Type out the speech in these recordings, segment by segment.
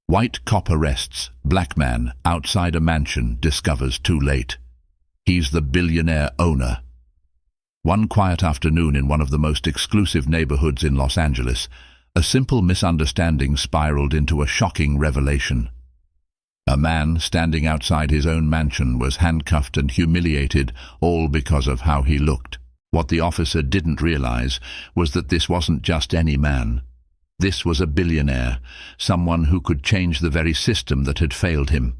White cop arrests black man outside a mansion, discovers too late. He's the billionaire owner. One quiet afternoon in one of the most exclusive neighborhoods in Los Angeles, a simple misunderstanding spiraled into a shocking revelation. A man standing outside his own mansion was handcuffed and humiliated, all because of how he looked. What the officer didn't realize was that this wasn't just any man. This was a billionaire, someone who could change the very system that had failed him.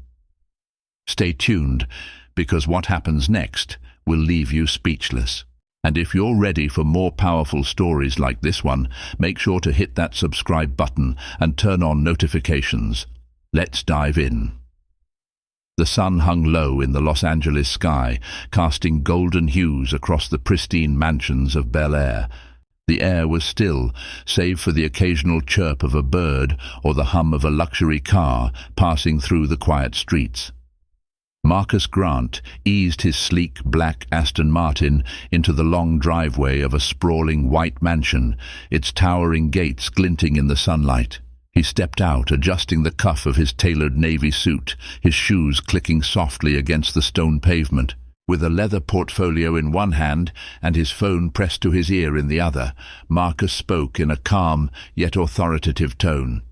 Stay tuned, because what happens next will leave you speechless. And if you're ready for more powerful stories like this one, make sure to hit that subscribe button and turn on notifications. Let's dive in. The sun hung low in the Los Angeles sky, casting golden hues across the pristine mansions of Bel Air. The air was still, save for the occasional chirp of a bird or the hum of a luxury car passing through the quiet streets. Marcus Grant eased his sleek black Aston Martin into the long driveway of a sprawling white mansion, its towering gates glinting in the sunlight. He stepped out, adjusting the cuff of his tailored navy suit, his shoes clicking softly against the stone pavement. With a leather portfolio in one hand and his phone pressed to his ear in the other, Marcus spoke in a calm yet authoritative tone.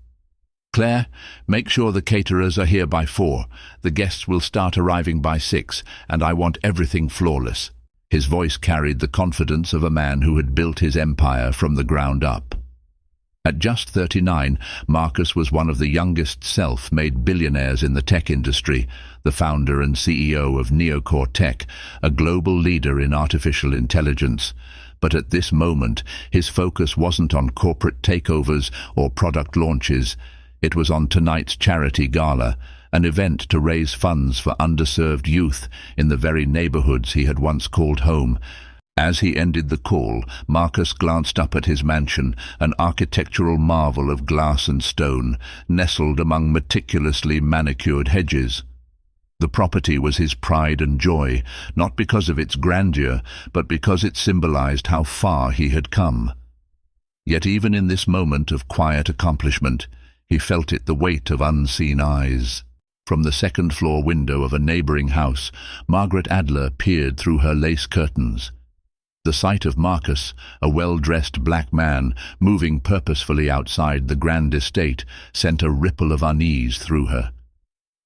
"Claire, make sure the caterers are here by 4. The guests will start arriving by 6, and I want everything flawless." His voice carried the confidence of a man who had built his empire from the ground up. At just 39, Marcus was one of the youngest self-made billionaires in the tech industry, the founder and CEO of Neocore Tech, a global leader in artificial intelligence. But at this moment, his focus wasn't on corporate takeovers or product launches. It was on tonight's charity gala, an event to raise funds for underserved youth in the very neighborhoods he had once called home. As he ended the call, Marcus glanced up at his mansion, an architectural marvel of glass and stone, nestled among meticulously manicured hedges. The property was his pride and joy, not because of its grandeur, but because it symbolized how far he had come. Yet even in this moment of quiet accomplishment, he felt the weight of unseen eyes. From the second-floor window of a neighboring house, Margaret Adler peered through her lace curtains. The sight of Marcus, a well-dressed black man, moving purposefully outside the grand estate, sent a ripple of unease through her.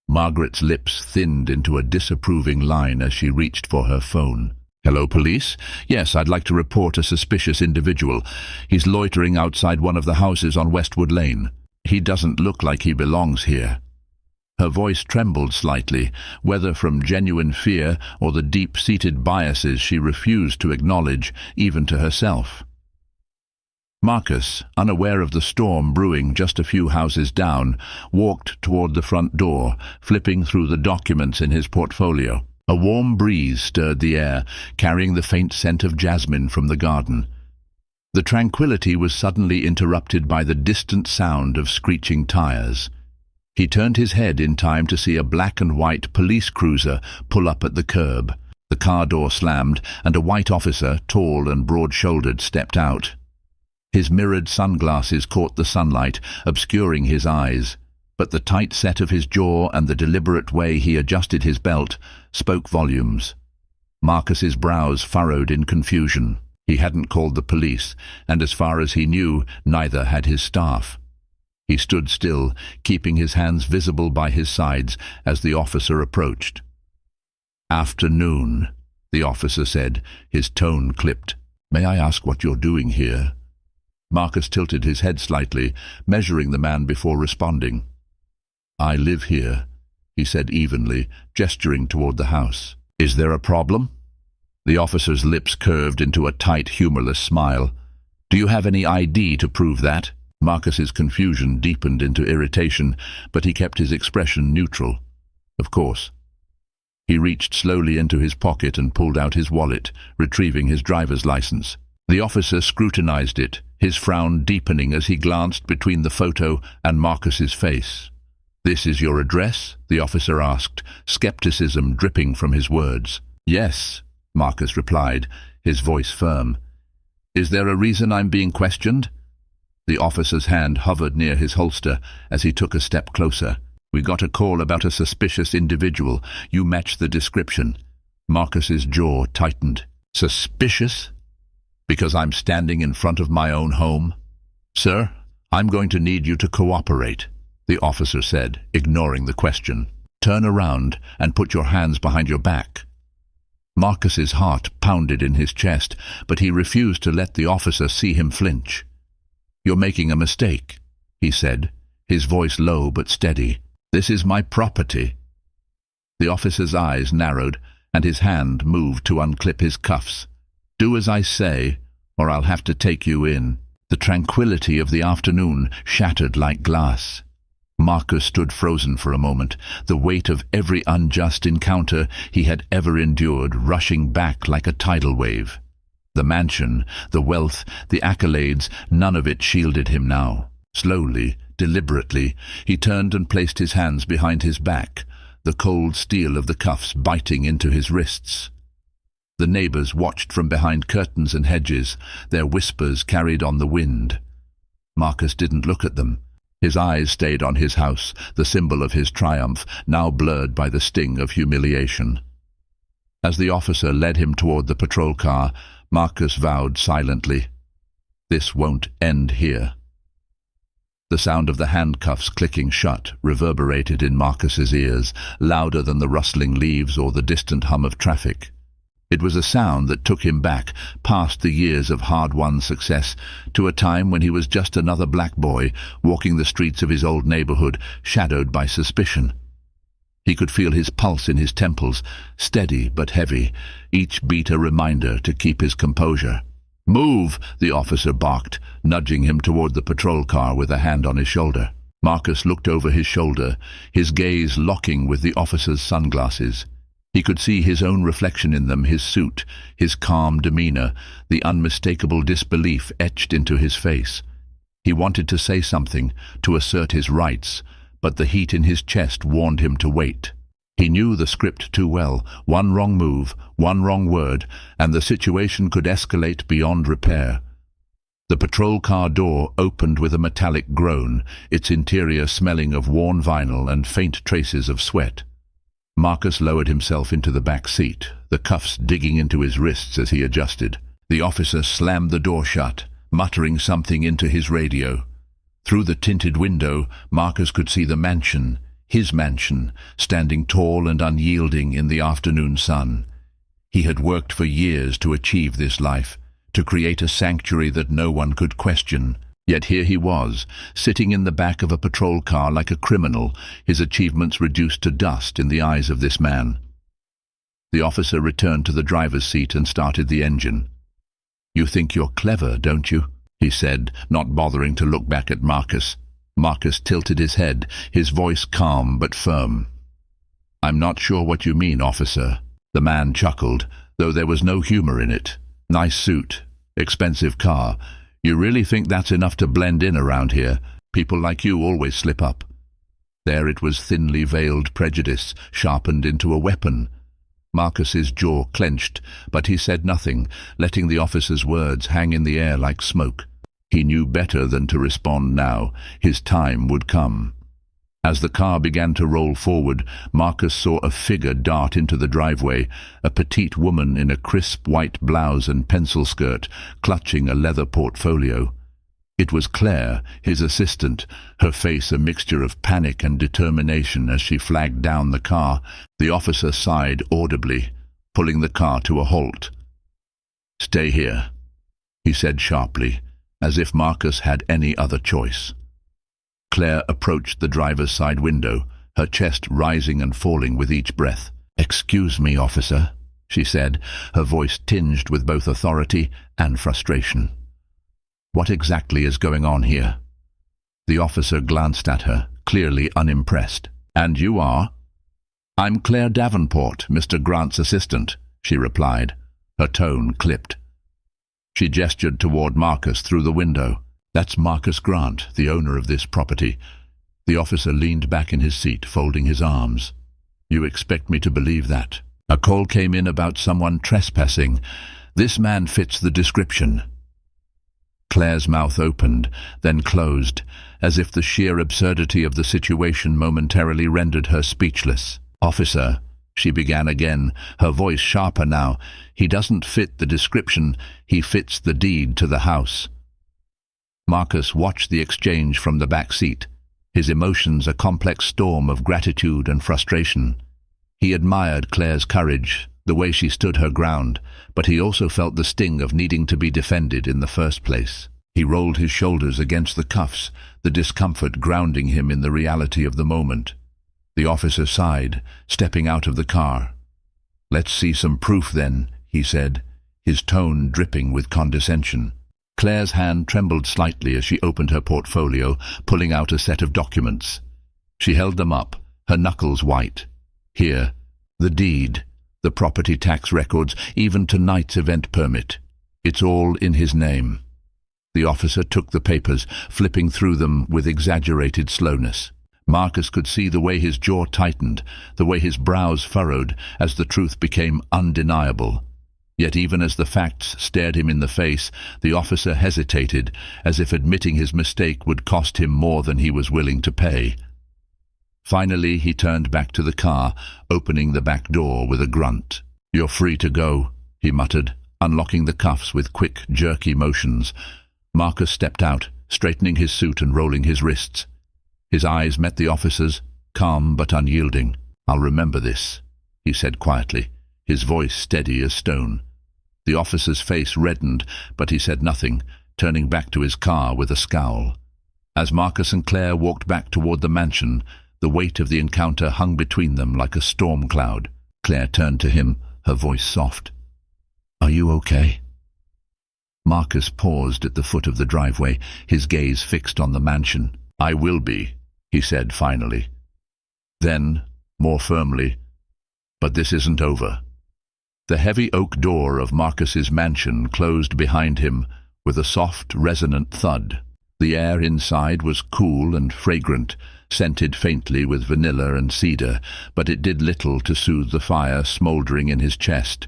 Margaret's lips thinned into a disapproving line as she reached for her phone. "Hello, police? Yes, I'd like to report a suspicious individual. He's loitering outside one of the houses on Westwood Lane. He doesn't look like he belongs here." Her voice trembled slightly, whether from genuine fear or the deep-seated biases she refused to acknowledge, even to herself. Marcus, unaware of the storm brewing just a few houses down, walked toward the front door, flipping through the documents in his portfolio. A warm breeze stirred the air, carrying the faint scent of jasmine from the garden. The tranquility was suddenly interrupted by the distant sound of screeching tires. He turned his head in time to see a black and white police cruiser pull up at the curb. The car door slammed, and a white officer, tall and broad-shouldered, stepped out. His mirrored sunglasses caught the sunlight, obscuring his eyes, but the tight set of his jaw and the deliberate way he adjusted his belt spoke volumes. Marcus's brows furrowed in confusion. He hadn't called the police, and as far as he knew, neither had his staff. He stood still, keeping his hands visible by his sides as the officer approached. "Afternoon," the officer said, his tone clipped. "May I ask what you're doing here?" Marcus tilted his head slightly, measuring the man before responding. "I live here," he said evenly, gesturing toward the house. "Is there a problem?" The officer's lips curved into a tight, humorless smile. "Do you have any ID to prove that?" Marcus's confusion deepened into irritation, but he kept his expression neutral. "Of course." He reached slowly into his pocket and pulled out his wallet, retrieving his driver's license. The officer scrutinized it, his frown deepening as he glanced between the photo and Marcus's face. "This is your address?" the officer asked, skepticism dripping from his words. "Yes," Marcus replied, his voice firm. "Is there a reason I'm being questioned?" The officer's hand hovered near his holster as he took a step closer. "We got a call about a suspicious individual. You match the description." Marcus's jaw tightened. "Suspicious? Because I'm standing in front of my own home?" "Sir, I'm going to need you to cooperate," the officer said, ignoring the question. "Turn around and put your hands behind your back." Marcus's heart pounded in his chest, but he refused to let the officer see him flinch. "You're making a mistake," he said, his voice low but steady. "This is my property." The officer's eyes narrowed, and his hand moved to unclip his cuffs. "Do as I say, or I'll have to take you in." The tranquility of the afternoon shattered like glass. Marcus stood frozen for a moment, the weight of every unjust encounter he had ever endured rushing back like a tidal wave. The mansion, the wealth, the accolades, none of it shielded him now. Slowly, deliberately, he turned and placed his hands behind his back, the cold steel of the cuffs biting into his wrists. The neighbors watched from behind curtains and hedges, their whispers carried on the wind. Marcus didn't look at them. His eyes stayed on his house, the symbol of his triumph, now blurred by the sting of humiliation. As the officer led him toward the patrol car, Marcus vowed silently, "This won't end here." The sound of the handcuffs clicking shut reverberated in Marcus's ears, louder than the rustling leaves or the distant hum of traffic. It was a sound that took him back, past the years of hard-won success, to a time when he was just another black boy, walking the streets of his old neighborhood, shadowed by suspicion. He could feel his pulse in his temples, steady but heavy, each beat a reminder to keep his composure. "Move!" the officer barked, nudging him toward the patrol car with a hand on his shoulder. Marcus looked over his shoulder, his gaze locking with the officer's sunglasses. He could see his own reflection in them, his suit, his calm demeanor, the unmistakable disbelief etched into his face. He wanted to say something, to assert his rights, but the heat in his chest warned him to wait. He knew the script too well. One wrong move, one wrong word, and the situation could escalate beyond repair. The patrol car door opened with a metallic groan, its interior smelling of worn vinyl and faint traces of sweat. Marcus lowered himself into the back seat, the cuffs digging into his wrists as he adjusted. The officer slammed the door shut, muttering something into his radio. Through the tinted window, Marcus could see the mansion, his mansion, standing tall and unyielding in the afternoon sun. He had worked for years to achieve this life, to create a sanctuary that no one could question. Yet here he was, sitting in the back of a patrol car like a criminal, his achievements reduced to dust in the eyes of this man. The officer returned to the driver's seat and started the engine. "You think you're clever, don't you?" he said, not bothering to look back at Marcus. Marcus tilted his head, his voice calm but firm. "I'm not sure what you mean, officer." The man chuckled, though there was no humor in it. "Nice suit, expensive car. You really think that's enough to blend in around here? People like you always slip up." There it was, thinly veiled prejudice, sharpened into a weapon. Marcus's jaw clenched, but he said nothing, letting the officer's words hang in the air like smoke. He knew better than to respond now. His time would come. As the car began to roll forward, Marcus saw a figure dart into the driveway, a petite woman in a crisp white blouse and pencil skirt, clutching a leather portfolio. It was Claire, his assistant, her face a mixture of panic and determination as she flagged down the car. The officer sighed audibly, pulling the car to a halt. "Stay here," he said sharply, as if Marcus had any other choice. Claire approached the driver's side window, her chest rising and falling with each breath. "Excuse me, officer," she said, her voice tinged with both authority and frustration. "What exactly is going on here?" The officer glanced at her, clearly unimpressed. "And you are?" "I'm Claire Davenport, Mr. Grant's assistant," she replied, her tone clipped. She gestured toward Marcus through the window. "That's Marcus Grant, the owner of this property." The officer leaned back in his seat, folding his arms. "You expect me to believe that? A call came in about someone trespassing. This man fits the description." Claire's mouth opened, then closed, as if the sheer absurdity of the situation momentarily rendered her speechless. "Officer," she began again, her voice sharper now, "he doesn't fit the description, he fits the deed to the house." Marcus watched the exchange from the back seat, his emotions a complex storm of gratitude and frustration. He admired Claire's courage, the way she stood her ground, but he also felt the sting of needing to be defended in the first place. He rolled his shoulders against the cuffs, the discomfort grounding him in the reality of the moment. The officer sighed, stepping out of the car. "Let's see some proof then," he said, his tone dripping with condescension. Claire's hand trembled slightly as she opened her portfolio, pulling out a set of documents. She held them up, her knuckles white. "Here, the deed, the property tax records, even tonight's event permit. It's all in his name." The officer took the papers, flipping through them with exaggerated slowness. Marcus could see the way his jaw tightened, the way his brows furrowed, as the truth became undeniable. Yet even as the facts stared him in the face, the officer hesitated, as if admitting his mistake would cost him more than he was willing to pay. Finally, he turned back to the car, opening the back door with a grunt. "You're free to go," he muttered, unlocking the cuffs with quick, jerky motions. Marcus stepped out, straightening his suit and rolling his wrists. His eyes met the officer's, calm but unyielding. "I'll remember this," he said quietly, his voice steady as stone. The officer's face reddened, but he said nothing, turning back to his car with a scowl. As Marcus and Claire walked back toward the mansion, the weight of the encounter hung between them like a storm cloud. Claire turned to him, her voice soft. "Are you okay?" Marcus paused at the foot of the driveway, his gaze fixed on the mansion. "I will be," he said finally. Then, more firmly, "But this isn't over." The heavy oak door of Marcus's mansion closed behind him with a soft, resonant thud. The air inside was cool and fragrant, scented faintly with vanilla and cedar, but it did little to soothe the fire smouldering in his chest.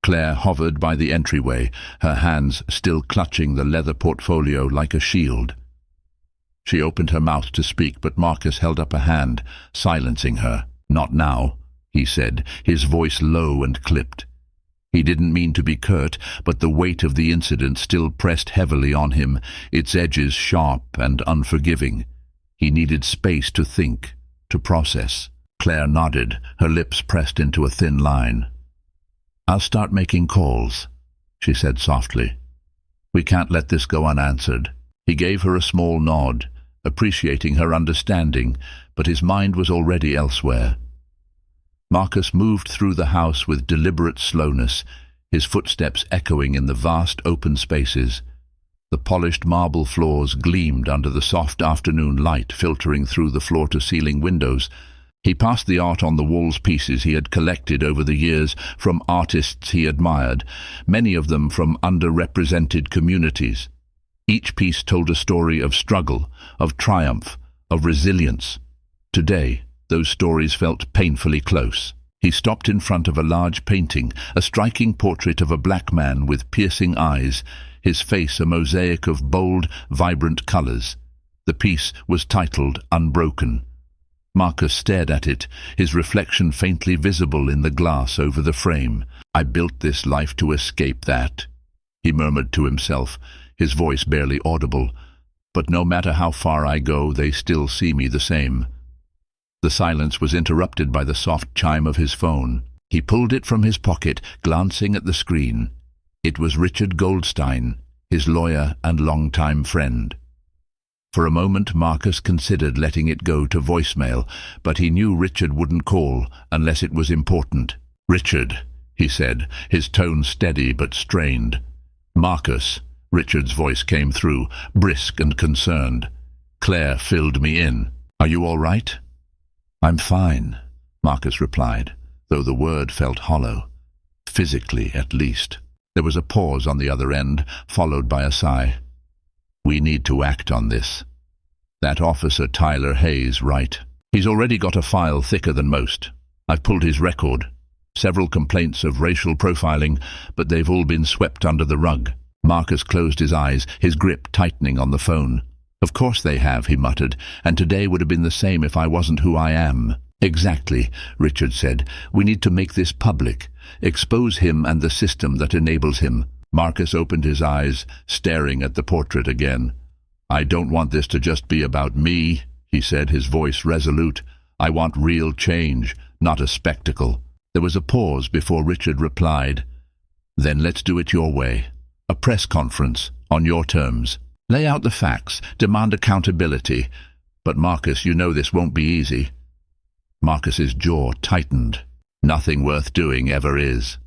Claire hovered by the entryway, her hands still clutching the leather portfolio like a shield. She opened her mouth to speak, but Marcus held up a hand, silencing her. "Not now," he said, his voice low and clipped. He didn't mean to be curt, but the weight of the incident still pressed heavily on him, its edges sharp and unforgiving. He needed space to think, to process. Claire nodded, her lips pressed into a thin line. "I'll start making calls," she said softly. "We can't let this go unanswered." He gave her a small nod, appreciating her understanding, but his mind was already elsewhere. Marcus moved through the house with deliberate slowness, his footsteps echoing in the vast open spaces. The polished marble floors gleamed under the soft afternoon light filtering through the floor-to-ceiling windows. He passed the art on the walls, pieces he had collected over the years from artists he admired, many of them from underrepresented communities. Each piece told a story of struggle, of triumph, of resilience. Today, those stories felt painfully close. He stopped in front of a large painting, a striking portrait of a black man with piercing eyes, his face a mosaic of bold, vibrant colors. The piece was titled Unbroken. Marcus stared at it, his reflection faintly visible in the glass over the frame. "I built this life to escape that," he murmured to himself, his voice barely audible. "But no matter how far I go, they still see me the same." The silence was interrupted by the soft chime of his phone. He pulled it from his pocket, glancing at the screen. It was Richard Goldstein, his lawyer and longtime friend. For a moment Marcus considered letting it go to voicemail, but he knew Richard wouldn't call unless it was important. "Richard," he said, his tone steady but strained. "Marcus," Richard's voice came through, brisk and concerned. "Claire filled me in. Are you all right?" "I'm fine," Marcus replied, though the word felt hollow. Physically, at least. There was a pause on the other end, followed by a sigh. "We need to act on this. That officer Tyler Hayes, right? He's already got a file thicker than most. I've pulled his record. Several complaints of racial profiling, but they've all been swept under the rug." Marcus closed his eyes, his grip tightening on the phone. "Of course they have," he muttered, "and today would have been the same if I wasn't who I am." "Exactly," Richard said. "We need to make this public. Expose him and the system that enables him." Marcus opened his eyes, staring at the portrait again. "I don't want this to just be about me," he said, his voice resolute. "I want real change, not a spectacle." There was a pause before Richard replied. "Then let's do it your way. A press conference, on your terms. Lay out the facts, demand accountability. But Marcus, you know this won't be easy." Marcus's jaw tightened. "Nothing worth doing ever is."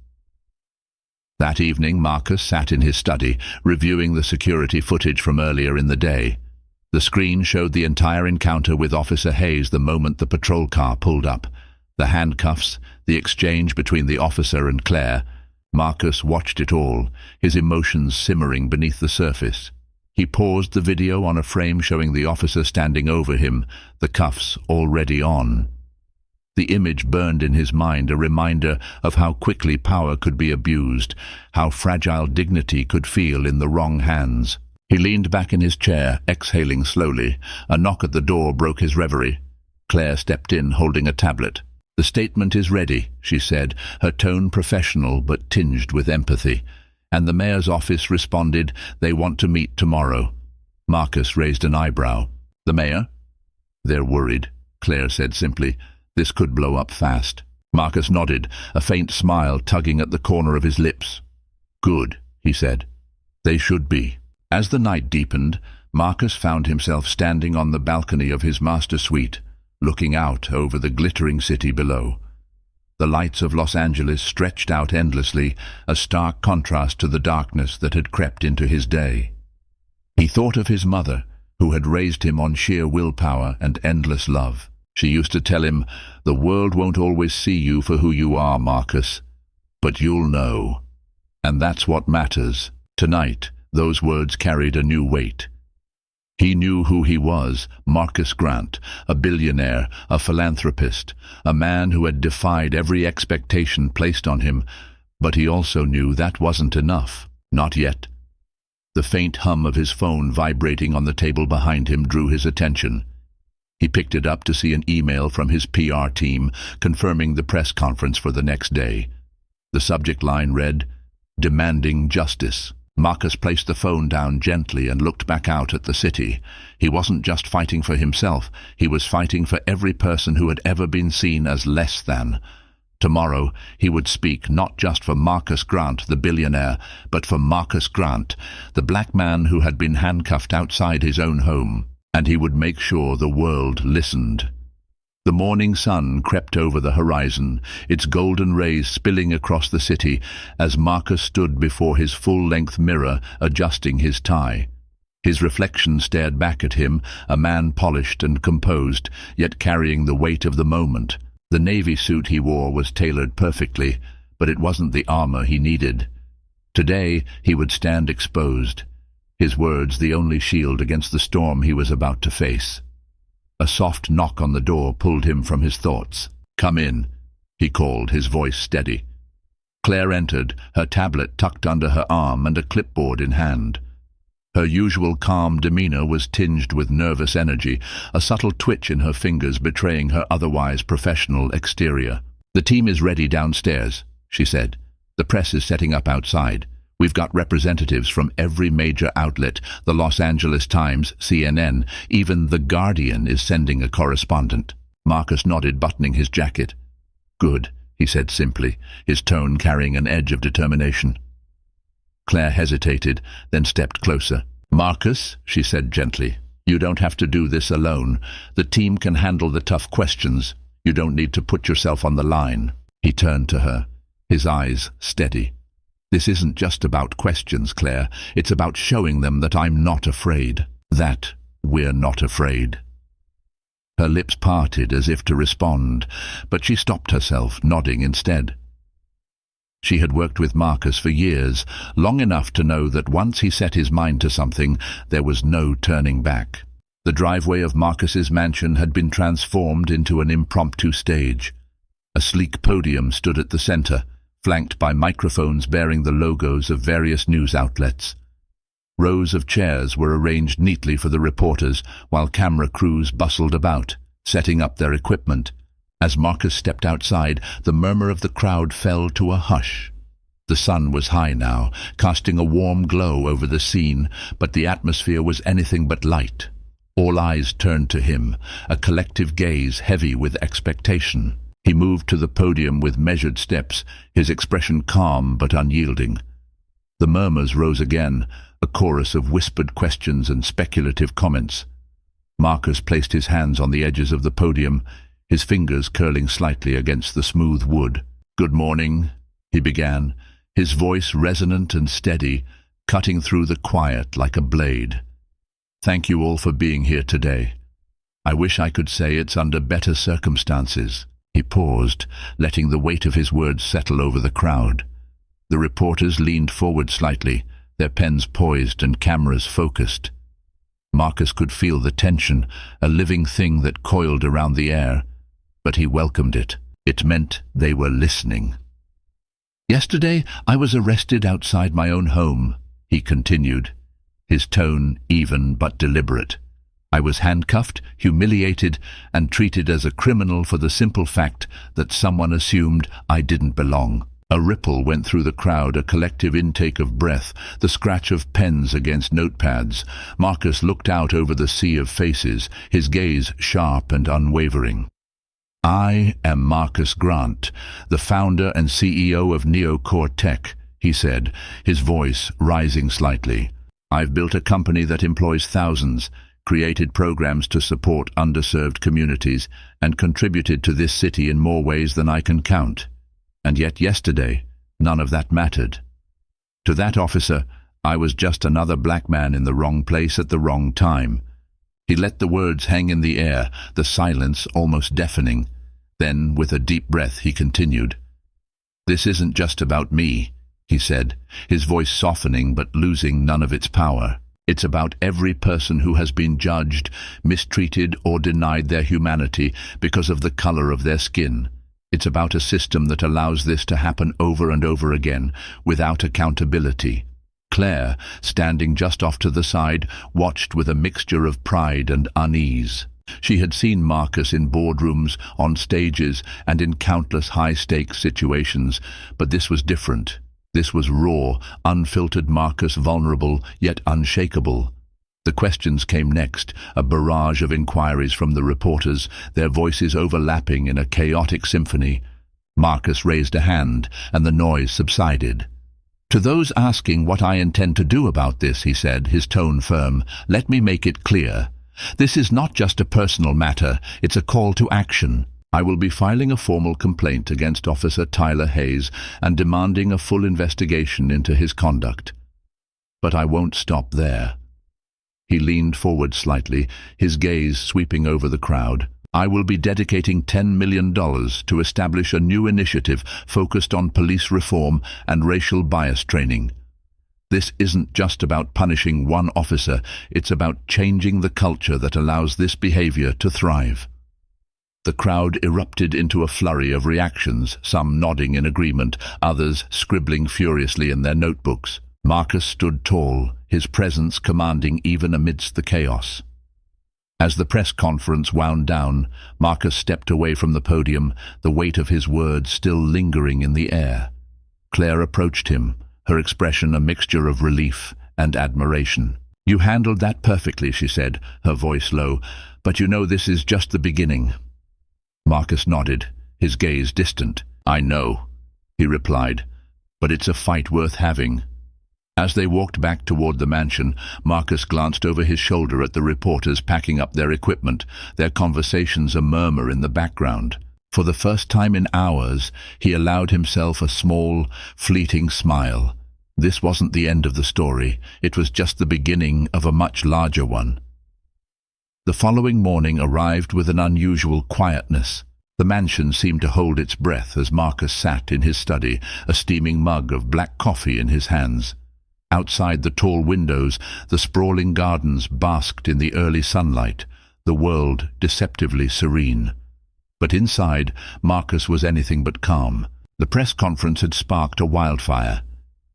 That evening, Marcus sat in his study, reviewing the security footage from earlier in the day. The screen showed the entire encounter with Officer Hayes the moment the patrol car pulled up. The handcuffs, the exchange between the officer and Claire. Marcus watched it all, his emotions simmering beneath the surface. He paused the video on a frame showing the officer standing over him, the cuffs already on. The image burned in his mind, a reminder of how quickly power could be abused, how fragile dignity could feel in the wrong hands. He leaned back in his chair, exhaling slowly. A knock at the door broke his reverie. Claire stepped in, holding a tablet. "The statement is ready," she said, her tone professional but tinged with empathy. And the mayor's office responded, "They want to meet tomorrow." Marcus raised an eyebrow. "The mayor?" "They're worried," Claire said simply. "This could blow up fast." Marcus nodded, a faint smile tugging at the corner of his lips. "Good," he said. "They should be." As the night deepened, Marcus found himself standing on the balcony of his master suite, looking out over the glittering city below. The lights of Los Angeles stretched out endlessly, a stark contrast to the darkness that had crept into his day. He thought of his mother, who had raised him on sheer willpower and endless love. She used to tell him, "The world won't always see you for who you are, Marcus, but you'll know." And that's what matters. Tonight, those words carried a new weight. He knew who he was, Marcus Grant, a billionaire, a philanthropist, a man who had defied every expectation placed on him, but he also knew that wasn't enough. Not yet. The faint hum of his phone vibrating on the table behind him drew his attention. He picked it up to see an email from his PR team confirming the press conference for the next day. The subject line read, "Demanding Justice." Marcus placed the phone down gently and looked back out at the city. He wasn't just fighting for himself, he was fighting for every person who had ever been seen as less than. Tomorrow he would speak not just for Marcus Grant, the billionaire, but for Marcus Grant, the black man who had been handcuffed outside his own home. And he would make sure the world listened. The morning sun crept over the horizon, its golden rays spilling across the city as Marcus stood before his full-length mirror adjusting his tie. His reflection stared back at him, a man polished and composed, yet carrying the weight of the moment. The navy suit he wore was tailored perfectly, but it wasn't the armor he needed. Today he would stand exposed, his words the only shield against the storm he was about to face. A soft knock on the door pulled him from his thoughts. "Come in," he called, his voice steady. Claire entered, her tablet tucked under her arm and a clipboard in hand. Her usual calm demeanor was tinged with nervous energy, a subtle twitch in her fingers betraying her otherwise professional exterior. "The team is ready downstairs," she said. "The press is setting up outside. We've got representatives from every major outlet, the Los Angeles Times, CNN, even The Guardian is sending a correspondent." Marcus nodded, buttoning his jacket. "Good," he said simply, his tone carrying an edge of determination. Claire hesitated, then stepped closer. "Marcus," she said gently, "you don't have to do this alone. The team can handle the tough questions. You don't need to put yourself on the line." He turned to her, his eyes steady. "This isn't just about questions, Claire. It's about showing them that I'm not afraid. That we're not afraid." Her lips parted as if to respond, but she stopped herself, nodding instead. She had worked with Marcus for years, long enough to know that once he set his mind to something, there was no turning back. The driveway of Marcus's mansion had been transformed into an impromptu stage. A sleek podium stood at the center, flanked by microphones bearing the logos of various news outlets. Rows of chairs were arranged neatly for the reporters, while camera crews bustled about, setting up their equipment. As Marcus stepped outside, the murmur of the crowd fell to a hush. The sun was high now, casting a warm glow over the scene, but the atmosphere was anything but light. All eyes turned to him, a collective gaze heavy with expectation. He moved to the podium with measured steps, his expression calm but unyielding. The murmurs rose again, a chorus of whispered questions and speculative comments. Marcus placed his hands on the edges of the podium, his fingers curling slightly against the smooth wood. "Good morning," he began, his voice resonant and steady, cutting through the quiet like a blade. "Thank you all for being here today. I wish I could say it's under better circumstances." He paused, letting the weight of his words settle over the crowd. The reporters leaned forward slightly, their pens poised and cameras focused. Marcus could feel the tension, a living thing that coiled around the air, but he welcomed it. It meant they were listening. "Yesterday I was arrested outside my own home," he continued, his tone even but deliberate. "I was handcuffed, humiliated, and treated as a criminal for the simple fact that someone assumed I didn't belong." A ripple went through the crowd, a collective intake of breath, the scratch of pens against notepads. Marcus looked out over the sea of faces, his gaze sharp and unwavering. "I am Marcus Grant, the founder and CEO of NeoCore Tech," he said, his voice rising slightly. "I've built a company that employs thousands, created programs to support underserved communities, and contributed to this city in more ways than I can count. And yet yesterday, none of that mattered. To that officer, I was just another black man in the wrong place at the wrong time." He let the words hang in the air, the silence almost deafening. Then, with a deep breath, he continued. "This isn't just about me," he said, his voice softening but losing none of its power. "It's about every person who has been judged, mistreated, or denied their humanity because of the color of their skin. It's about a system that allows this to happen over and over again, without accountability." Claire, standing just off to the side, watched with a mixture of pride and unease. She had seen Marcus in boardrooms, on stages, and in countless high-stakes situations, but this was different. This was raw, unfiltered Marcus, vulnerable, yet unshakable. The questions came next, a barrage of inquiries from the reporters, their voices overlapping in a chaotic symphony. Marcus raised a hand, and the noise subsided. "To those asking what I intend to do about this," he said, his tone firm, "let me make it clear. This is not just a personal matter, it's a call to action. I will be filing a formal complaint against Officer Tyler Hayes and demanding a full investigation into his conduct. But I won't stop there." He leaned forward slightly, his gaze sweeping over the crowd. "I will be dedicating $10 million to establish a new initiative focused on police reform and racial bias training. This isn't just about punishing one officer, it's about changing the culture that allows this behavior to thrive." The crowd erupted into a flurry of reactions, some nodding in agreement, others scribbling furiously in their notebooks. Marcus stood tall, his presence commanding even amidst the chaos. As the press conference wound down, Marcus stepped away from the podium, the weight of his words still lingering in the air. Claire approached him, her expression a mixture of relief and admiration. "You handled that perfectly," she said, her voice low, "but you know this is just the beginning." Marcus nodded, his gaze distant. "I know," he replied, "but it's a fight worth having." As they walked back toward the mansion, Marcus glanced over his shoulder at the reporters packing up their equipment, their conversations a murmur in the background. For the first time in hours, he allowed himself a small, fleeting smile. This wasn't the end of the story, it was just the beginning of a much larger one. The following morning arrived with an unusual quietness. The mansion seemed to hold its breath as Marcus sat in his study, a steaming mug of black coffee in his hands. Outside the tall windows, the sprawling gardens basked in the early sunlight, the world deceptively serene. But inside, Marcus was anything but calm. The press conference had sparked a wildfire.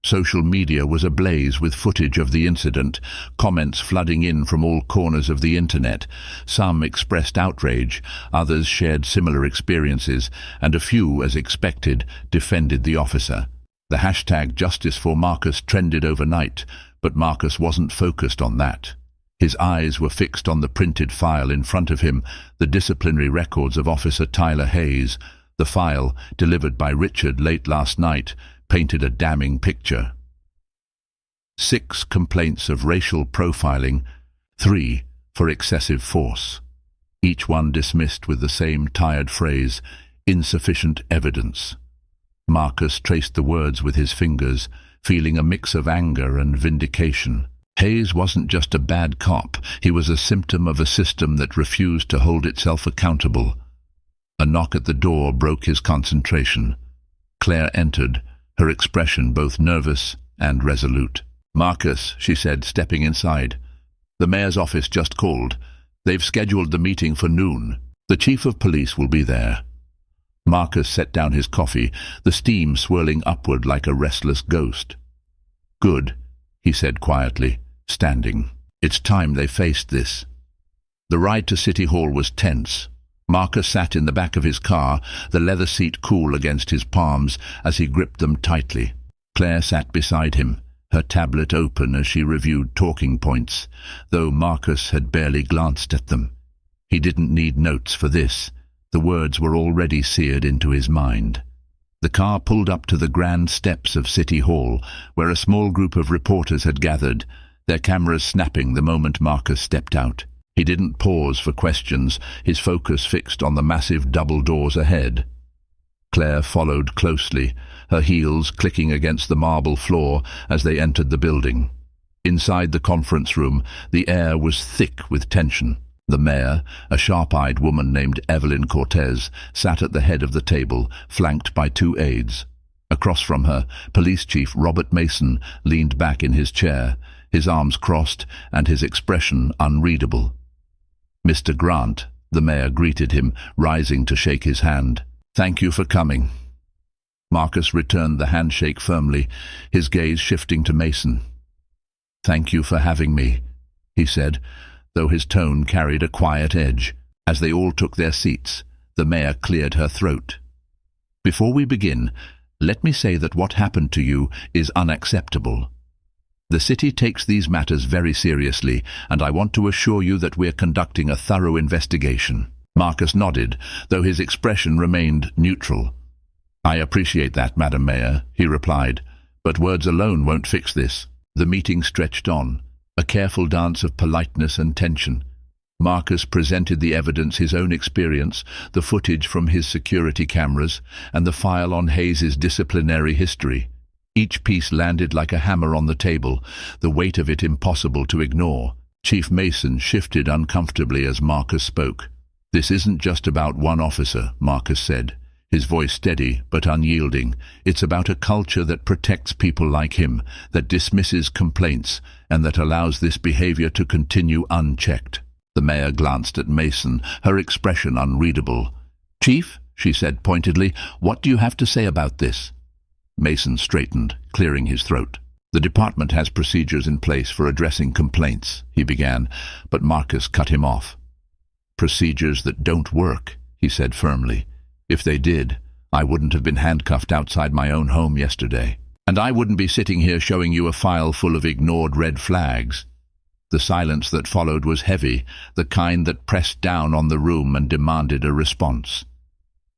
Social media was ablaze with footage of the incident, comments flooding in from all corners of the internet. Some expressed outrage, others shared similar experiences, and a few, as expected, defended the officer. The hashtag Justice for Marcus trended overnight, but Marcus wasn't focused on that. His eyes were fixed on the printed file in front of him, the disciplinary records of Officer Tyler Hayes. The file, delivered by Richard late last night, painted a damning picture. 6 complaints of racial profiling, 3 for excessive force. Each one dismissed with the same tired phrase, insufficient evidence. Marcus traced the words with his fingers, feeling a mix of anger and vindication. Hayes wasn't just a bad cop, he was a symptom of a system that refused to hold itself accountable. A knock at the door broke his concentration. Claire entered, her expression both nervous and resolute. "Marcus," she said, stepping inside. "The mayor's office just called. They've scheduled the meeting for noon. The chief of police will be there." Marcus set down his coffee, the steam swirling upward like a restless ghost. "Good," he said quietly, standing. "It's time they faced this." The ride to City Hall was tense. Marcus sat in the back of his car, the leather seat cool against his palms as he gripped them tightly. Claire sat beside him, her tablet open as she reviewed talking points, though Marcus had barely glanced at them. He didn't need notes for this. The words were already seared into his mind. The car pulled up to the grand steps of City Hall, where a small group of reporters had gathered, their cameras snapping the moment Marcus stepped out. He didn't pause for questions, his focus fixed on the massive double doors ahead. Claire followed closely, her heels clicking against the marble floor as they entered the building. Inside the conference room, the air was thick with tension. The mayor, a sharp-eyed woman named Evelyn Cortez, sat at the head of the table, flanked by 2 aides. Across from her, Police Chief Robert Mason leaned back in his chair, his arms crossed and his expression unreadable. "Mr. Grant," the mayor greeted him, rising to shake his hand. "Thank you for coming." Marcus returned the handshake firmly, his gaze shifting to Mason. "Thank you for having me," he said, though his tone carried a quiet edge. As they all took their seats, the mayor cleared her throat. "Before we begin, let me say that what happened to you is unacceptable. The city takes these matters very seriously, and I want to assure you that we're conducting a thorough investigation." Marcus nodded, though his expression remained neutral. "I appreciate that, Madam Mayor," he replied, "but words alone won't fix this." The meeting stretched on, a careful dance of politeness and tension. Marcus presented the evidence, his own experience, the footage from his security cameras, and the file on Hayes's disciplinary history. Each piece landed like a hammer on the table, the weight of it impossible to ignore. Chief Mason shifted uncomfortably as Marcus spoke. "This isn't just about one officer," Marcus said, his voice steady but unyielding. "It's about a culture that protects people like him, that dismisses complaints, and that allows this behavior to continue unchecked." The mayor glanced at Mason, her expression unreadable. "Chief," she said pointedly, "what do you have to say about this?" Mason straightened, clearing his throat. "The department has procedures in place for addressing complaints," he began, but Marcus cut him off. "Procedures that don't work," he said firmly. "If they did, I wouldn't have been handcuffed outside my own home yesterday. And I wouldn't be sitting here showing you a file full of ignored red flags." The silence that followed was heavy, the kind that pressed down on the room and demanded a response.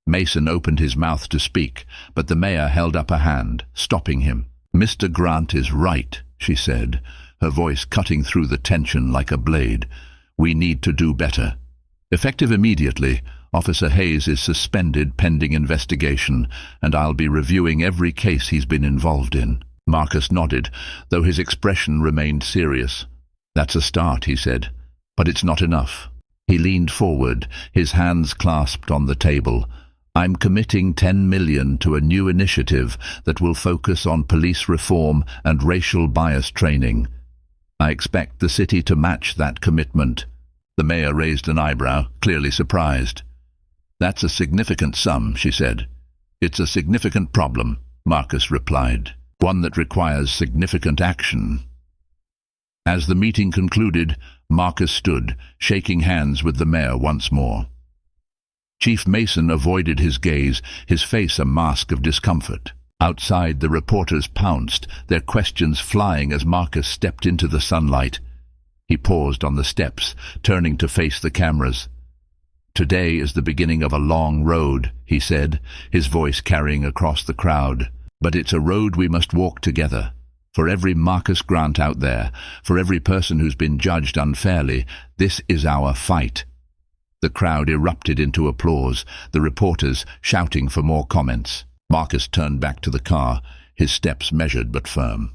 Mason opened his mouth to speak, but the mayor held up a hand, stopping him. "Mr. Grant is right," she said, her voice cutting through the tension like a blade. "We need to do better. Effective immediately, Officer Hayes is suspended pending investigation, and I'll be reviewing every case he's been involved in." Marcus nodded, though his expression remained serious. "That's a start," he said, "but it's not enough." He leaned forward, his hands clasped on the table. "I'm committing $10 million to a new initiative that will focus on police reform and racial bias training. I expect the city to match that commitment." The mayor raised an eyebrow, clearly surprised. "That's a significant sum," she said. "It's a significant problem," Marcus replied. one that requires significant action. As the meeting concluded, Marcus stood, shaking hands with the mayor once more. Chief Mason avoided his gaze, his face a mask of discomfort. Outside, the reporters pounced, their questions flying as Marcus stepped into the sunlight. He paused on the steps, turning to face the cameras. "Today is the beginning of a long road," he said, his voice carrying across the crowd. "But it's a road we must walk together. For every Marcus Grant out there, for every person who's been judged unfairly, this is our fight." The crowd erupted into applause, the reporters shouting for more comments. Marcus turned back to the car, his steps measured but firm.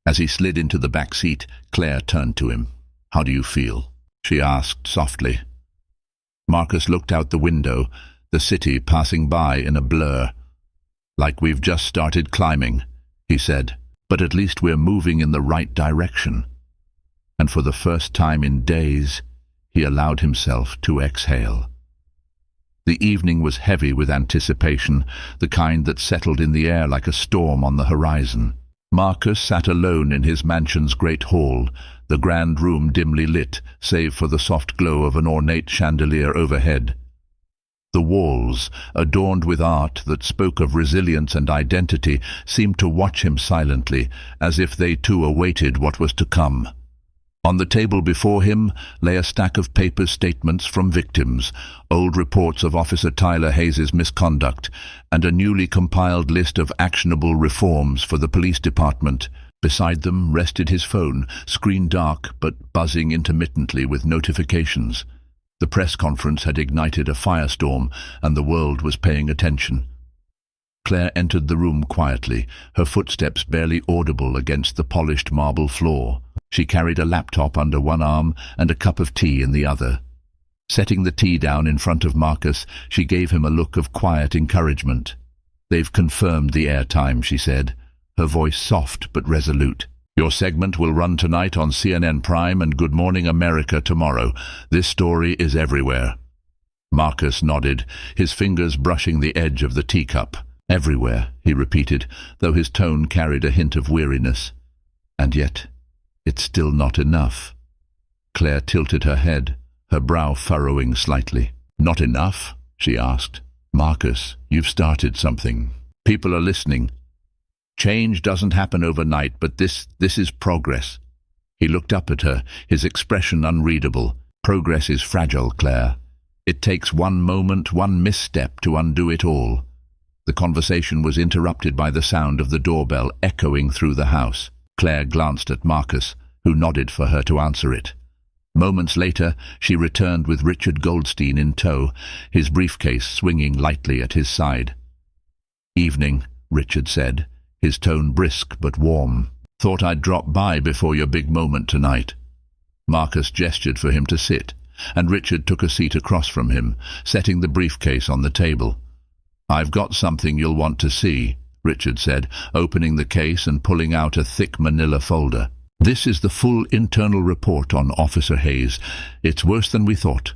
As he slid into the back seat, Claire turned to him. "How do you feel?" she asked softly. Marcus looked out the window, the city passing by in a blur. "Like we've just started climbing," he said, "but at least we're moving in the right direction." And for the first time in days, he allowed himself to exhale. The evening was heavy with anticipation, the kind that settled in the air like a storm on the horizon. Marcus sat alone in his mansion's great hall, the grand room dimly lit, save for the soft glow of an ornate chandelier overhead. The walls, adorned with art that spoke of resilience and identity, seemed to watch him silently, as if they too awaited what was to come. On the table before him lay a stack of paper statements from victims, old reports of Officer Tyler Hayes's misconduct, and a newly compiled list of actionable reforms for the police department. Beside them rested his phone, screen dark but buzzing intermittently with notifications. The press conference had ignited a firestorm, and the world was paying attention. Claire entered the room quietly, her footsteps barely audible against the polished marble floor. She carried a laptop under one arm and a cup of tea in the other. Setting the tea down in front of Marcus, she gave him a look of quiet encouragement. "They've confirmed the airtime," she said, her voice soft but resolute. "Your segment will run tonight on CNN Prime and Good Morning America tomorrow. This story is everywhere." Marcus nodded, his fingers brushing the edge of the teacup. "Everywhere," he repeated, though his tone carried a hint of weariness. "And yet, it's still not enough." Claire tilted her head, her brow furrowing slightly. "Not enough?" she asked. "Marcus, you've started something. People are listening. Change doesn't happen overnight, but this is progress." He looked up at her, his expression unreadable. "Progress is fragile, Claire. It takes one moment, one misstep to undo it all." The conversation was interrupted by the sound of the doorbell echoing through the house. Claire glanced at Marcus, who nodded for her to answer it. Moments later, she returned with Richard Goldstein in tow, his briefcase swinging lightly at his side. "Evening," Richard said, his tone brisk but warm. "Thought I'd drop by before your big moment tonight." Marcus gestured for him to sit, and Richard took a seat across from him, setting the briefcase on the table. "I've got something you'll want to see," Richard said, opening the case and pulling out a thick manila folder. "This is the full internal report on Officer Hayes. It's worse than we thought."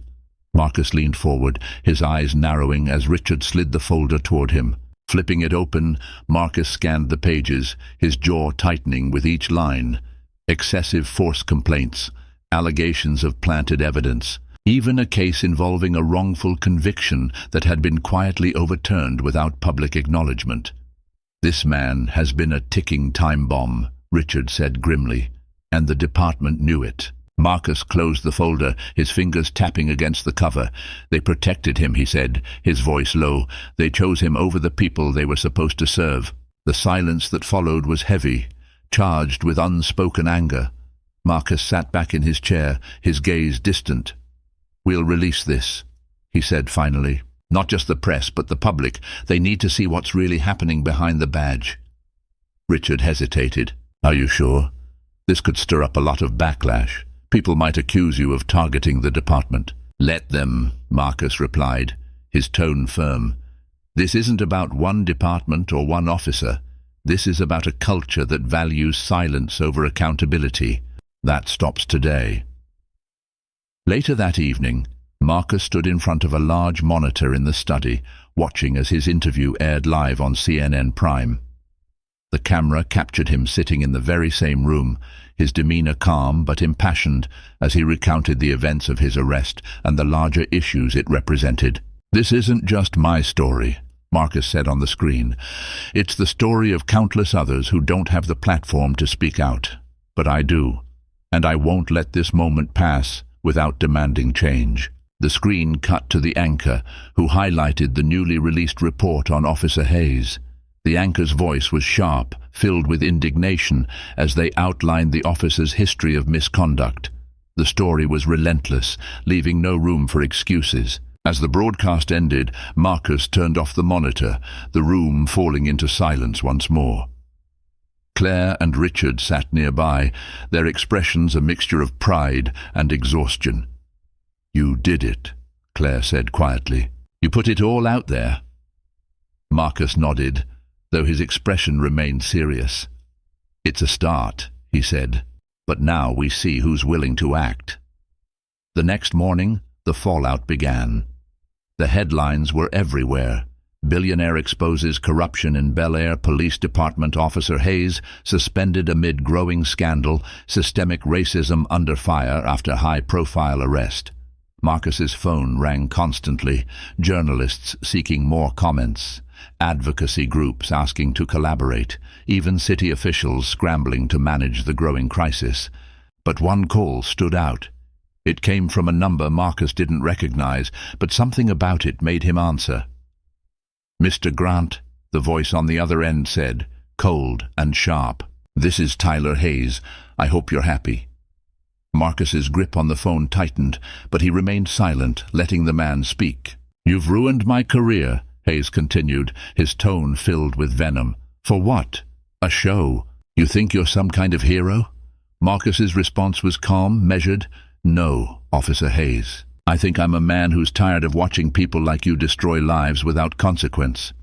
Marcus leaned forward, his eyes narrowing as Richard slid the folder toward him. Flipping it open, Marcus scanned the pages, his jaw tightening with each line. Excessive force complaints, allegations of planted evidence, even a case involving a wrongful conviction that had been quietly overturned without public acknowledgement. "This man has been a ticking time bomb," Richard said grimly, "and the department knew it." Marcus closed the folder, his fingers tapping against the cover. "They protected him," he said, his voice low. "They chose him over the people they were supposed to serve." The silence that followed was heavy, charged with unspoken anger. Marcus sat back in his chair, his gaze distant. "We'll release this," he said finally. "Not just the press, but the public. They need to see what's really happening behind the badge." Richard hesitated. "Are you sure? This could stir up a lot of backlash. People might accuse you of targeting the department." "Let them," Marcus replied, his tone firm. "This isn't about one department or one officer. This is about a culture that values silence over accountability. That stops today." Later that evening, Marcus stood in front of a large monitor in the study, watching as his interview aired live on CNN Prime. The camera captured him sitting in the very same room, his demeanor calm but impassioned as he recounted the events of his arrest and the larger issues it represented. "This isn't just my story," Marcus said on the screen. "It's the story of countless others who don't have the platform to speak out. But I do, and I won't let this moment pass without demanding change." The screen cut to the anchor, who highlighted the newly released report on Officer Hayes. The anchor's voice was sharp, filled with indignation, as they outlined the officer's history of misconduct. The story was relentless, leaving no room for excuses. As the broadcast ended, Marcus turned off the monitor, the room falling into silence once more. Claire and Richard sat nearby, their expressions a mixture of pride and exhaustion. "You did it," Claire said quietly. "You put it all out there." Marcus nodded, though his expression remained serious. "It's a start," he said, "but now we see who's willing to act." The next morning, the fallout began. The headlines were everywhere. Billionaire exposes corruption in Bel Air Police Department. Officer Hayes suspended amid growing scandal. Systemic racism under fire after high-profile arrest. Marcus's phone rang constantly, journalists seeking more comments, advocacy groups asking to collaborate, even city officials scrambling to manage the growing crisis. But one call stood out. It came from a number Marcus didn't recognize, but something about it made him answer. "Mr. Grant," the voice on the other end said, cold and sharp. "This is Tyler Hayes. I hope you're happy." Marcus's grip on the phone tightened, but he remained silent, letting the man speak. "You've ruined my career," Hayes continued, his tone filled with venom. "For what? A show? You think you're some kind of hero?" Marcus's response was calm, measured. "No, Officer Hayes. I think I'm a man who's tired of watching people like you destroy lives without consequence."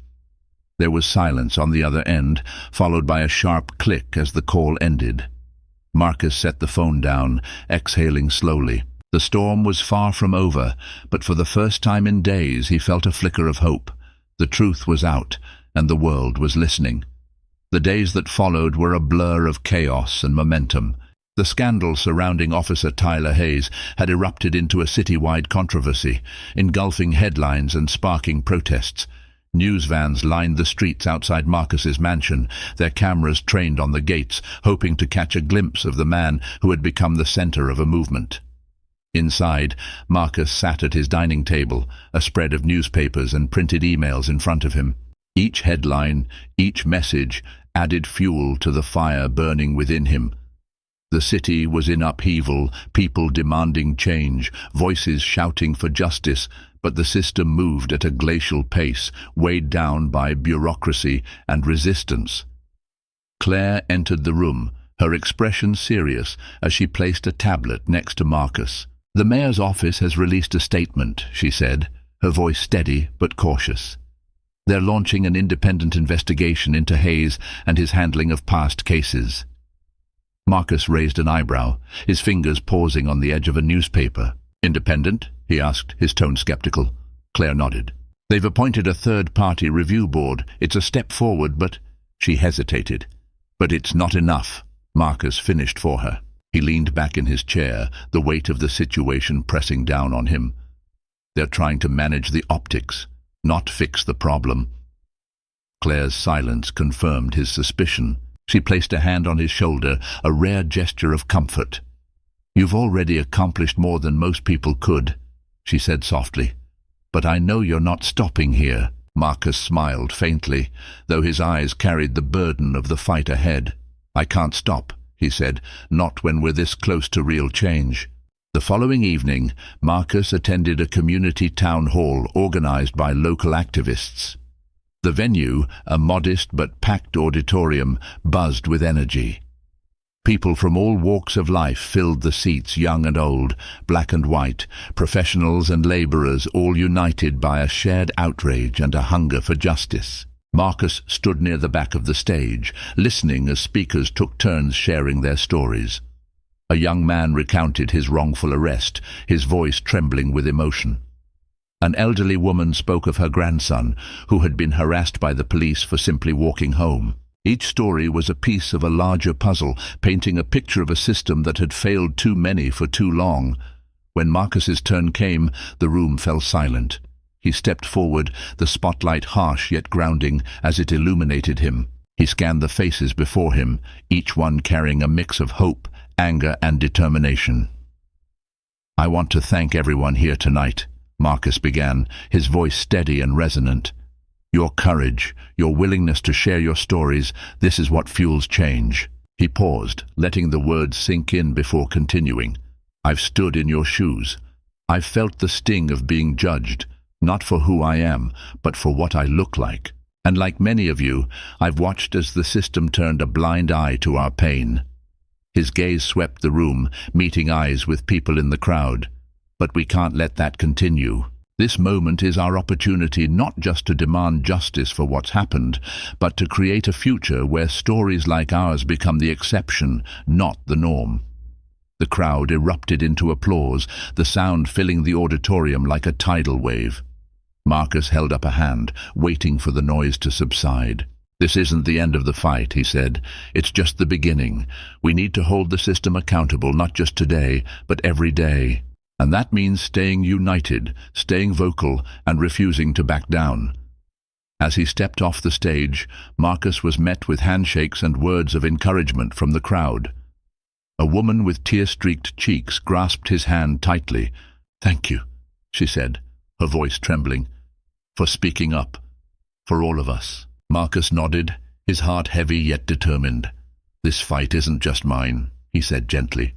There was silence on the other end, followed by a sharp click as the call ended. Marcus set the phone down, exhaling slowly. The storm was far from over, but for the first time in days he felt a flicker of hope. The truth was out, and the world was listening. The days that followed were a blur of chaos and momentum. The scandal surrounding Officer Tyler Hayes had erupted into a citywide controversy, engulfing headlines and sparking protests. News vans lined the streets outside Marcus's mansion, their cameras trained on the gates, hoping to catch a glimpse of the man who had become the center of a movement. Inside, Marcus sat at his dining table, a spread of newspapers and printed emails in front of him. Each headline, each message, added fuel to the fire burning within him. The city was in upheaval, people demanding change, voices shouting for justice, but the system moved at a glacial pace, weighed down by bureaucracy and resistance. Claire entered the room, her expression serious as she placed a tablet next to Marcus. "The mayor's office has released a statement," she said, her voice steady but cautious. "They're launching an independent investigation into Hayes and his handling of past cases." Marcus raised an eyebrow, his fingers pausing on the edge of a newspaper. "Independent?" he asked, his tone skeptical. Claire nodded. "They've appointed a third-party review board. It's a step forward, but—" She hesitated. "But it's not enough," Marcus finished for her. He leaned back in his chair, the weight of the situation pressing down on him. "They're trying to manage the optics, not fix the problem." Claire's silence confirmed his suspicion. She placed a hand on his shoulder, a rare gesture of comfort. "You've already accomplished more than most people could," she said softly. "But I know you're not stopping here." Marcus smiled faintly, though his eyes carried the burden of the fight ahead. "I can't stop," he said, "not when we're this close to real change." The following evening, Marcus attended a community town hall organized by local activists. The venue, a modest but packed auditorium, buzzed with energy. People from all walks of life filled the seats, young and old, black and white, professionals and laborers, all united by a shared outrage and a hunger for justice. Marcus stood near the back of the stage, listening as speakers took turns sharing their stories. A young man recounted his wrongful arrest, his voice trembling with emotion. An elderly woman spoke of her grandson, who had been harassed by the police for simply walking home. Each story was a piece of a larger puzzle, painting a picture of a system that had failed too many for too long. When Marcus's turn came, the room fell silent. He stepped forward, the spotlight harsh yet grounding as it illuminated him. He scanned the faces before him, each one carrying a mix of hope, anger, and determination. "I want to thank everyone here tonight," Marcus began, his voice steady and resonant. "Your courage, your willingness to share your stories, this is what fuels change." He paused, letting the words sink in before continuing. "I've stood in your shoes. I've felt the sting of being judged, not for who I am, but for what I look like. And like many of you, I've watched as the system turned a blind eye to our pain." His gaze swept the room, meeting eyes with people in the crowd. "But we can't let that continue. This moment is our opportunity not just to demand justice for what's happened, but to create a future where stories like ours become the exception, not the norm." The crowd erupted into applause, the sound filling the auditorium like a tidal wave. Marcus held up a hand, waiting for the noise to subside. "This isn't the end of the fight," he said. "It's just the beginning. We need to hold the system accountable, not just today, but every day. And that means staying united, staying vocal, and refusing to back down." As he stepped off the stage, Marcus was met with handshakes and words of encouragement from the crowd. A woman with tear-streaked cheeks grasped his hand tightly. "Thank you," she said, her voice trembling, "for speaking up. For all of us." Marcus nodded, his heart heavy yet determined. "This fight isn't just mine," he said gently.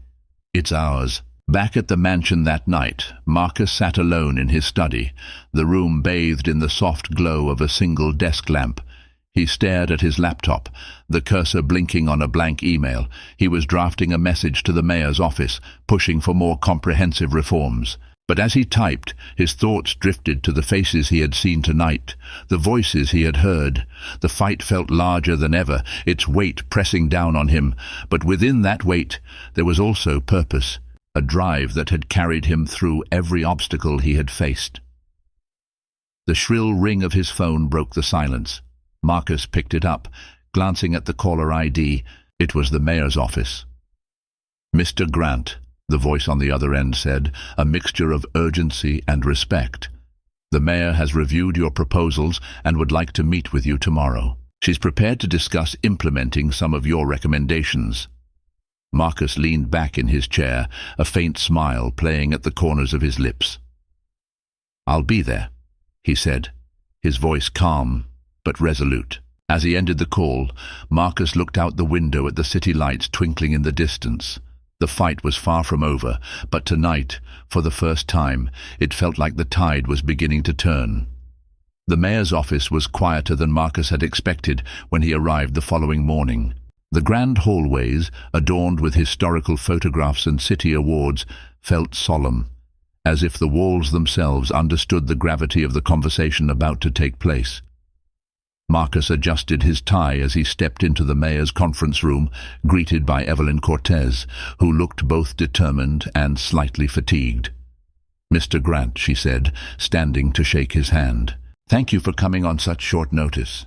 "It's ours." Back at the mansion that night, Marcus sat alone in his study, the room bathed in the soft glow of a single desk lamp. He stared at his laptop, the cursor blinking on a blank email. He was drafting a message to the mayor's office, pushing for more comprehensive reforms. But as he typed, his thoughts drifted to the faces he had seen tonight, the voices he had heard. The fight felt larger than ever, its weight pressing down on him. But within that weight, there was also purpose, a drive that had carried him through every obstacle he had faced. The shrill ring of his phone broke the silence. Marcus picked it up, glancing at the caller ID. It was the mayor's office. "Mr. Grant," the voice on the other end said, a mixture of urgency and respect. "The mayor has reviewed your proposals and would like to meet with you tomorrow. She's prepared to discuss implementing some of your recommendations." Marcus leaned back in his chair, a faint smile playing at the corners of his lips. "I'll be there," he said, his voice calm but resolute. As he ended the call, Marcus looked out the window at the city lights twinkling in the distance. The fight was far from over, but tonight, for the first time, it felt like the tide was beginning to turn. The mayor's office was quieter than Marcus had expected when he arrived the following morning. The grand hallways, adorned with historical photographs and city awards, felt solemn, as if the walls themselves understood the gravity of the conversation about to take place. Marcus adjusted his tie as he stepped into the mayor's conference room, greeted by Evelyn Cortez, who looked both determined and slightly fatigued. "Mr. Grant," she said, standing to shake his hand. "Thank you for coming on such short notice."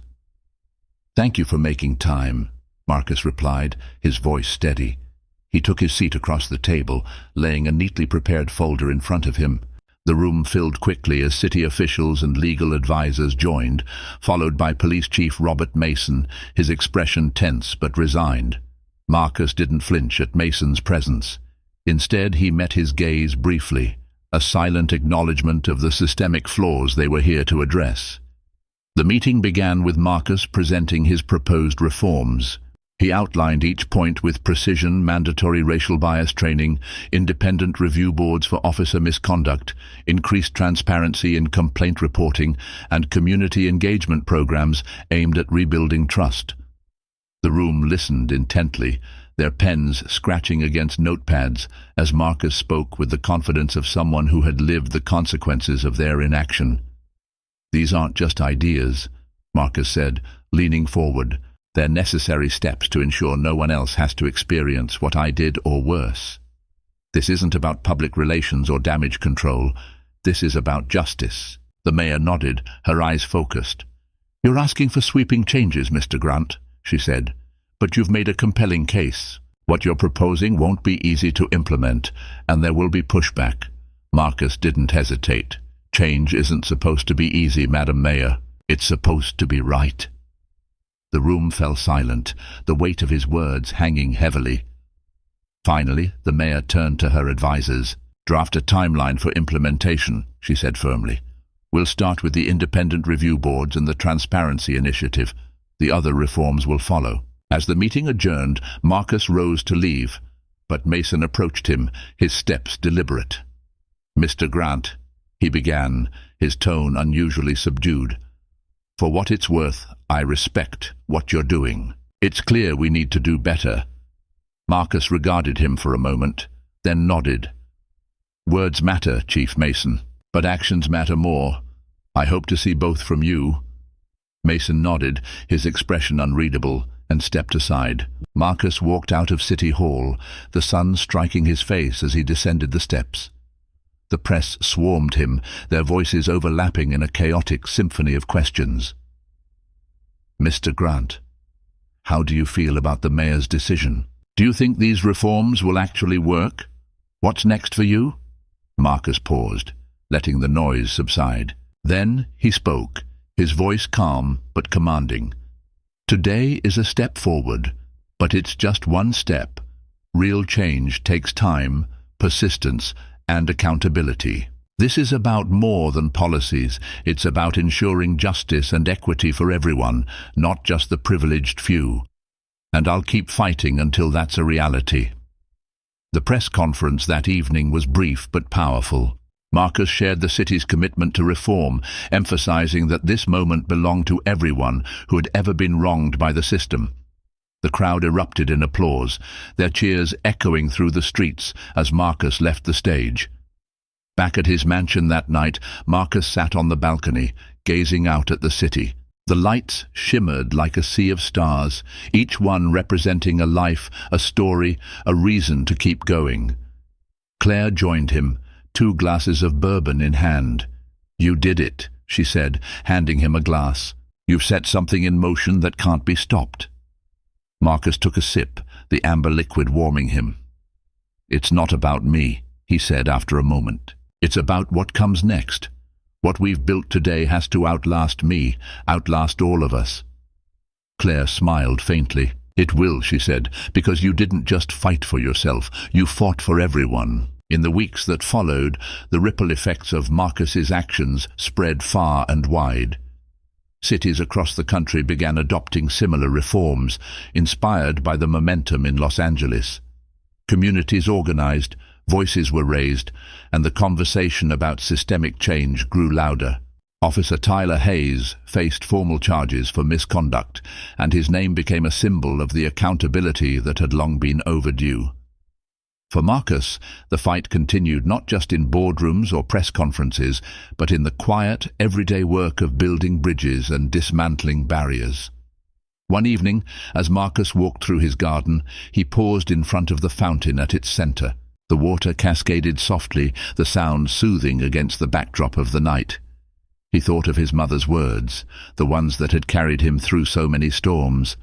"Thank you for making time," Marcus replied, his voice steady. He took his seat across the table, laying a neatly prepared folder in front of him. The room filled quickly as city officials and legal advisors joined, followed by Police Chief Robert Mason, his expression tense but resigned. Marcus didn't flinch at Mason's presence. Instead, he met his gaze briefly, a silent acknowledgement of the systemic flaws they were here to address. The meeting began with Marcus presenting his proposed reforms. He outlined each point with precision: mandatory racial bias training, independent review boards for officer misconduct, increased transparency in complaint reporting, and community engagement programs aimed at rebuilding trust. The room listened intently, their pens scratching against notepads as Marcus spoke with the confidence of someone who had lived the consequences of their inaction. "These aren't just ideas," Marcus said, leaning forward. "They're necessary steps to ensure no one else has to experience what I did or worse. This isn't about public relations or damage control. This is about justice." The mayor nodded, her eyes focused. "You're asking for sweeping changes, Mr. Grant," she said, "but you've made a compelling case. What you're proposing won't be easy to implement, and there will be pushback." Marcus didn't hesitate. "Change isn't supposed to be easy, Madam Mayor. It's supposed to be right." The room fell silent, the weight of his words hanging heavily. Finally, the mayor turned to her advisers. "Draft a timeline for implementation," she said firmly. "We'll start with the independent review boards and the transparency initiative. The other reforms will follow." As the meeting adjourned, Marcus rose to leave, but Mason approached him, his steps deliberate. "Mr. Grant," he began, his tone unusually subdued, "for what it's worth, I respect what you're doing. It's clear we need to do better." Marcus regarded him for a moment, then nodded. "Words matter, Chief Mason, but actions matter more. I hope to see both from you." Mason nodded, his expression unreadable, and stepped aside. Marcus walked out of City Hall, the sun striking his face as he descended the steps. The press swarmed him, their voices overlapping in a chaotic symphony of questions. "Mr. Grant, how do you feel about the mayor's decision? Do you think these reforms will actually work? What's next for you?" Marcus paused, letting the noise subside. Then he spoke, his voice calm but commanding. "Today is a step forward, but it's just one step. Real change takes time, persistence, and accountability. This is about more than policies. It's about ensuring justice and equity for everyone, not just the privileged few. And I'll keep fighting until that's a reality." The press conference that evening was brief but powerful. Marcus shared the city's commitment to reform, emphasizing that this moment belonged to everyone who had ever been wronged by the system. The crowd erupted in applause, their cheers echoing through the streets as Marcus left the stage. Back at his mansion that night, Marcus sat on the balcony, gazing out at the city. The lights shimmered like a sea of stars, each one representing a life, a story, a reason to keep going. Claire joined him, 2 glasses of bourbon in hand. "You did it," she said, handing him a glass. "You've set something in motion that can't be stopped." Marcus took a sip, the amber liquid warming him. "It's not about me," he said after a moment. "It's about what comes next. What we've built today has to outlast me, outlast all of us." Claire smiled faintly. "It will," she said, "because you didn't just fight for yourself, you fought for everyone." In the weeks that followed, the ripple effects of Marcus's actions spread far and wide. Cities across the country began adopting similar reforms, inspired by the momentum in Los Angeles. Communities organized, voices were raised, and the conversation about systemic change grew louder. Officer Tyler Hayes faced formal charges for misconduct, and his name became a symbol of the accountability that had long been overdue. For Marcus, the fight continued not just in boardrooms or press conferences, but in the quiet, everyday work of building bridges and dismantling barriers. One evening, as Marcus walked through his garden, he paused in front of the fountain at its center. The water cascaded softly, the sound soothing against the backdrop of the night. He thought of his mother's words, the ones that had carried him through so many storms.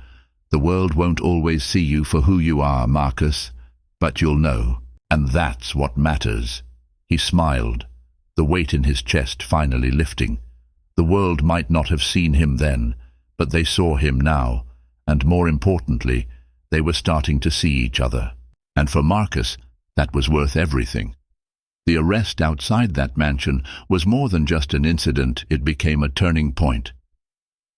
"The world won't always see you for who you are, Marcus. But you'll know, and that's what matters." He smiled, the weight in his chest finally lifting. The world might not have seen him then, but they saw him now, and more importantly, they were starting to see each other. And for Marcus, that was worth everything. The arrest outside that mansion was more than just an incident, it became a turning point.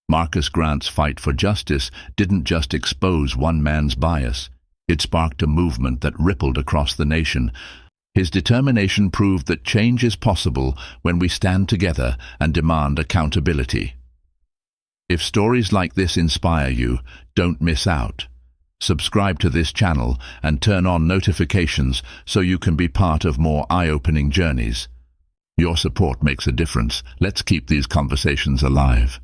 Marcus Grant's fight for justice didn't just expose one man's bias. It sparked a movement that rippled across the nation. His determination proved that change is possible when we stand together and demand accountability. If stories like this inspire you, don't miss out. Subscribe to this channel and turn on notifications so you can be part of more eye-opening journeys. Your support makes a difference. Let's keep these conversations alive.